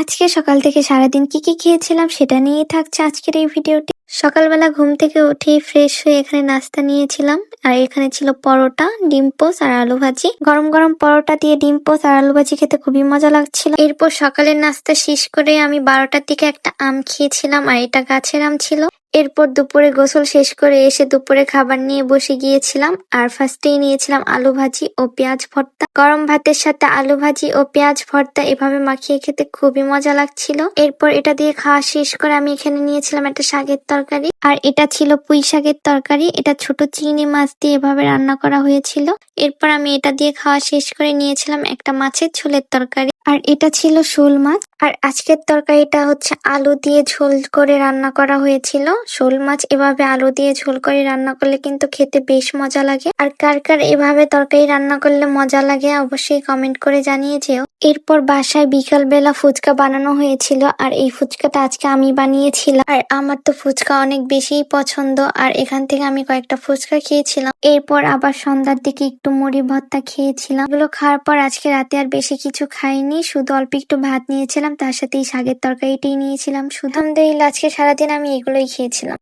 আজকে সকাল থেকে সারাদিন কি কি খেয়েছিলাম সেটা নিয়েই থাকছে আজকের এই ভিডিওটি। সকালবেলা ঘুম থেকে উঠেই ফ্রেশ হয়ে এখানে নাস্তা নিয়েছিলাম। আর এখানে ছিল পরোটা, ডিম পোচ আর আলু ভাজি। গরম গরম পরোটা দিয়ে ডিম পোচ আর আলু ভাজি খেতে খুবই মজা লাগছিল। এরপর সকালের নাস্তা শেষ করে আমি 12টার দিকে একটা আম খেয়েছিলাম, আর এটা গাছের আম ছিল। এরপর দুপুরে গোসল শেষ করে এসে দুপুরে খাবার নিয়ে বসে গিয়েছিলাম। আর ফার্স্টেই নিয়েছিলাম আলু ভাজি ও পেঁয়াজ ভর্তা। গরম ভাতের সাথে আলু ভাজি ও পেঁয়াজ ভর্তা এভাবে মাখিয়ে খেতে খুবই মজা লাগছিল। এরপর এটা দিয়ে খাওয়া শেষ করে আমি এখানে নিয়েছিলাম একটা শাকের তরকারি, আর এটা ছিল পুঁই শাকের তরকারি। এটা ছোট চিংড়ি মাছ দিয়ে এভাবে রান্না করা হয়েছিল। এরপর আমি এটা দিয়ে খাওয়া শেষ করে নিয়েছিলাম একটা মাছের ঝোলের তরকারি, আর এটা ছিল শোল মাছ। আর আজকের তরকারিটা হচ্ছে আলু দিয়ে ঝোল করে রান্না করা হয়েছিল। শোল মাছ এভাবে আলু দিয়ে ঝোল করে রান্না করলে কিন্তু খেতে বেশ মজা লাগে। আর কার কার এভাবে তরকারি রান্না করলে মজা লাগে অবশ্যই কমেন্ট করে জানিয়ে যেও। এরপর বাসায় বিকাল বেলা ফুচকা বানানো হয়েছিল, আর এই ফুচকাটা আজকে আমি বানিয়েছিলাম। আর আমার তো ফুচকা অনেক বেশিই পছন্দ, আর এখান থেকে আমি কয়েকটা ফুচকা খেয়েছিলাম। এরপর আবার সন্ধ্যার দিকে একটু মুড়ি ভর্তা খেয়েছিলাম। এগুলো খাওয়ার পর আজকে রাতে আর বেশি কিছু খাইনি, শুধু অল্প একটু ভাত নিয়েছিলাম, তার সাথে এই শাকের তরকারিটাই নিয়েছিলাম শুধু। আলহামদুলিল্লাহ আজকে সারাদিন আমি এগুলোই খেয়েছিলাম।